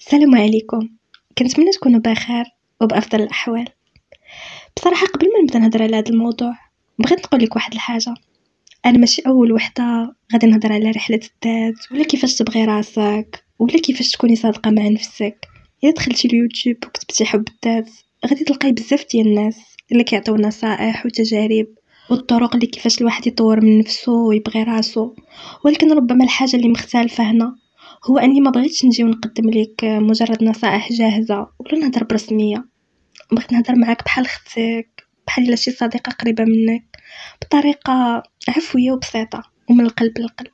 السلام عليكم. كنتمنى تكونوا بخير وبأفضل الأحوال. بصراحة قبل ما نبدا نهضر على هذا الموضوع بغيت نقول لك واحد الحاجة. أنا ماشي أول وحدة غادي نهضر على رحلة الذات ولا كيفاش تبغي راسك ولا كيفاش تكوني صادقة مع نفسك. إلا دخلتي اليوتيوب وكتبتي حب الذات غادي تلقاي بزاف ديال الناس اللي كيعطيو نصائح وتجارب والطرق اللي كيفاش الواحد يطور من نفسه ويبغي راسه. ولكن ربما الحاجة اللي مختلفة هنا هو اني ما بغيتش نجي ونقدم لك مجرد نصائح جاهزه ولا نهضر برسميه. بغيت نهضر معاك بحال اختك، بحال الا شي صديقه قريبه منك، بطريقه عفويه وبسيطه ومن القلب للقلب.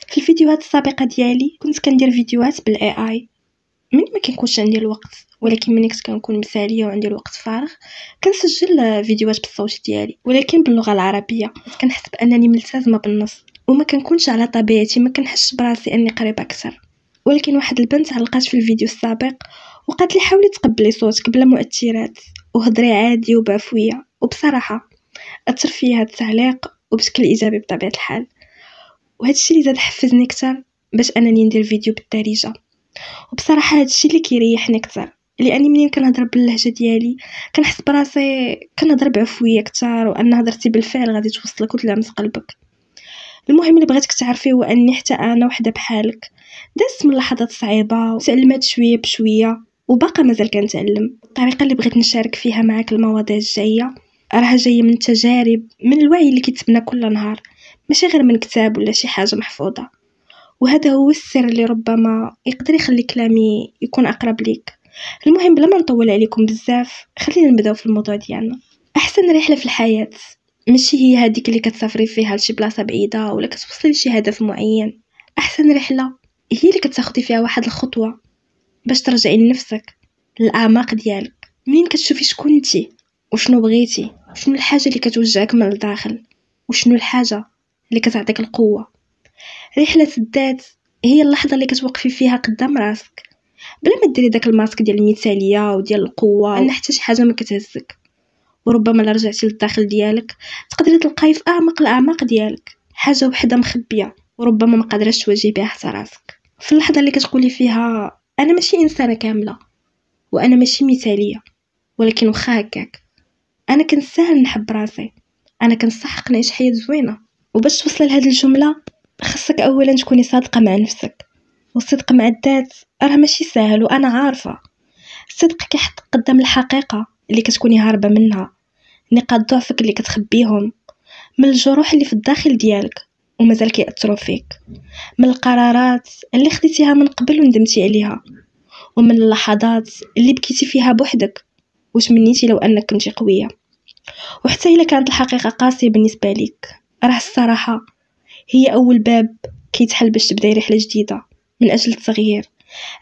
في الفيديوهات السابقه ديالي كنت كندير فيديوهات بالاي اي من ما كنكونش عندي الوقت، ولكن ملي كنت كنكون مثاليه وعندي الوقت فارغ كنسجل فيديوهات بالصوت ديالي ولكن باللغه العربيه. كنحس بانني ملتزمه بالنص وما كنكونش على طبيعتي، ما كنحسش براسي اني قريبه اكثر. ولكن واحد البنت علقات في الفيديو السابق وقالت لي حاولي تقبلي صوتك بلا مؤثرات وهضري عادي وبعفويه، وبصراحه اثر فيا هذا التعليق وبشكل ايجابي بطبيعه الحال. وهذا الشيء اللي زاد حفزني اكثر باش انني ندير فيديو بالدارجه. وبصراحه هذا الشيء اللي كيريحني اكثر، لاني منين كنهضر باللهجه ديالي كنحس براسي كنهضر بعفويه اكثر وان هضرتي بالفعل غادي توصلك وتلامس قلبك. المهم اللي بغيتك تعرفيه هو اني حتى انا وحده بحالك دازت من لحظات صعيبه وتعلمت شويه بشويه وباقا مازال كنتعلم. الطريقه اللي بغيت نشارك فيها معاك المواضيع الجايه راها جايه من تجارب، من الوعي اللي كيتبنى كل نهار، ماشي غير من كتاب ولا شي حاجه محفوظه. وهذا هو السر اللي ربما يقدر يخلي كلامي يكون اقرب ليك. المهم بلا ما نطول عليكم بزاف خلينا نبداو في الموضوع ديالنا. احسن رحله في الحياه ماشي هي هذيك اللي كتسافري فيها لشي بلاصه بعيده ولا كتوصلي لشي هدف معين. احسن رحله هي اللي كتاخدي فيها واحد الخطوه باش ترجعي لنفسك، للاعماق ديالك، منين كتشوفي شكون نتي وشنو بغيتي، شنو الحاجه اللي كتوجعك من الداخل وشنو الحاجه اللي كتعطيك القوه. رحله الذات هي اللحظه اللي كتوقفي فيها قدام راسك بلا ما ديري داك الماسك ديال المثاليه وديال القوه ان حتى شي حاجه ما كتهزك. وربما لا رجعتي للداخل ديالك تقدري تلقاي في اعمق الاعماق ديالك حاجه وحده مخبيه وربما ما قادراش تواجهي بها حتى راسك. في اللحظه اللي كتقولي فيها انا ماشي انسانه كامله وانا ماشي مثاليه، ولكن واخا هكاك انا كنستاهل نحب راسي، انا كنستحق نعيش حياه زوينه. وباش توصل لهاد الجمله خاصك اولا تكوني صادقه مع نفسك. والصدق مع الذات راه ماشي سهل وانا عارفه. الصدق كيحطك قدام الحقيقه اللي كتكوني هاربه منها، نقاط ضعفك اللي كتخبيهم، من الجروح اللي في الداخل ديالك ومازال كيأثروا فيك، من القرارات اللي خديتيها من قبل وندمتي عليها، ومن اللحظات اللي بكيتي فيها بوحدك وتمنيتي لو انك كنتي قويه. وحتى الا كانت الحقيقه قاسيه بالنسبه ليك راه الصراحه هي اول باب كيتحل باش تبداي رحله جديده من اجل التغيير،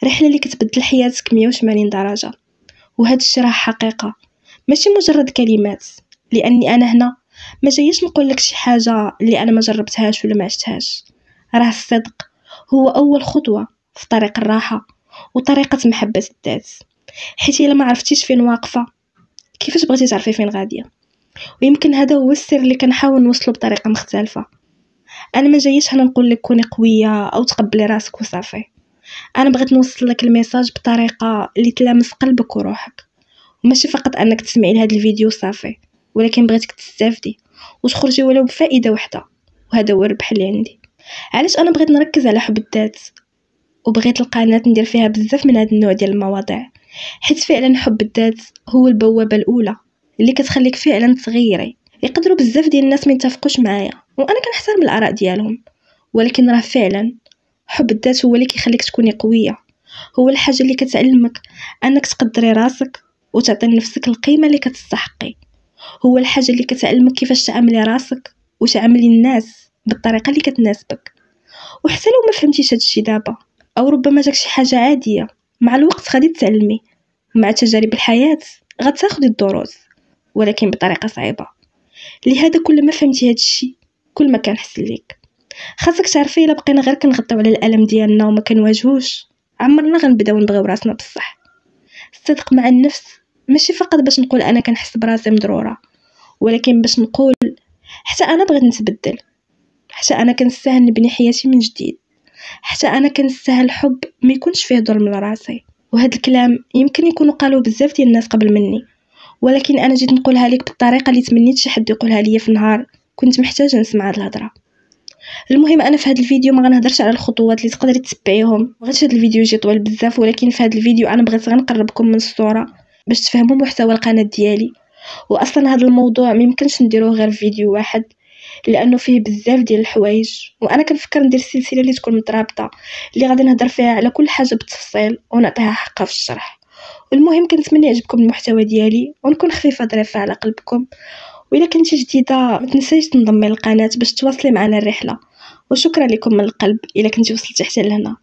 رحله اللي كتبدل حياتك 180 درجه. وهذا الشيء راه حقيقه ماشي مجرد كلمات، لاني انا هنا ما جايش نقول لك شي حاجه اللي انا ما جربتهاش ولا ما عشتهاش. راه الصدق هو اول خطوه في طريق الراحه وطريقه محبه الذات. حيت الا ما عرفتيش فين واقفه كيفاش بغيتي تعرفي فين غاديه؟ ويمكن هذا هو السر اللي كنحاول نوصله بطريقه مختلفه. انا ما جايش هنا نقول لك كوني قويه او تقبلي راسك وصافي. انا بغيت نوصل لك الميساج بطريقه اللي تلامس قلبك وروحك، وماشي فقط انك تسمعي لهذا الفيديو صافي، ولكن بغيتك تستافدي وتخرجي ولو بفائده واحده. وهذا هو الربح اللي عندي. علاش انا بغيت نركز على حب الذات وبغيت القناه ندير فيها بزاف من هذا النوع ديال المواضيع؟ حيت فعلا حب الذات هو البوابه الاولى اللي كتخليك فعلا تغيري. يقدروا بزاف ديال الناس ما يتفقوش معايا وانا كنحترم الاراء ديالهم، ولكن راه فعلا حب الذات هو اللي كيخليك تكوني قويه. هو الحاجه اللي كتعلمك انك تقدري راسك وتعطي لنفسك القيمه اللي كتستحقي. هو الحاجه اللي كتعلمك كيفاش تعاملي راسك وتعاملي الناس بالطريقه اللي كتناسبك. وحتى لو ما فهمتيش هادشي دابا او ربما جاك شي حاجه عاديه، مع الوقت غادي تتعلمي، مع تجارب الحياه غتاخدي الدروس، ولكن بطريقه صعيبه. لهذا كل ما فهمتي هادشي كل ما كان حسن ليك. خاصك تعرفي الا بقينا غير كنغطيو على الالم ديالنا وما كنواجهوش عمرنا غنبداو نبغيو راسنا بصح. الصدق مع النفس ماشي فقط باش نقول انا كنحس براسي مضروره، ولكن باش نقول حتى انا بغيت نتبدل، حتى انا كنستاهل نبني حياتي من جديد، حتى انا كنستاهل حب ما يكونش فيه ظلم لراسي. وهذا الكلام يمكن يكونوا قالوا بزاف ديال الناس قبل مني، ولكن انا جيت نقولها لك بالطريقه اللي تمنيت شي حد يقولها لي في نهار كنت محتاجه نسمع هاد الهضره. المهم انا في هذا الفيديو ما غنهضرش على الخطوات اللي تقدري تتبعيهم، بغيتش هذا الفيديو يجي طويل بزاف، ولكن في هذا الفيديو انا بغيت غير نقربكم من الصوره باش تفهموا محتوى القناه ديالي. واصلا هذا الموضوع ما يمكنش نديروه غير في فيديو واحد لانه فيه بزاف ديال الحوايج، وانا كنفكر ندير سلسله اللي تكون مترابطه اللي غادي نهضر فيها على كل حاجه بالتفصيل ونعطيها حقها في الشرح. والمهم كنتمنى يعجبكم المحتوى ديالي ونكون خفيفه ظريفه على قلبكم. وإلا كنتي جديده ما تنسيش تنضمي للقناه باش تواصلي معنا الرحله. وشكرا لكم من القلب إلا كنتي وصلتي حتى لهنا.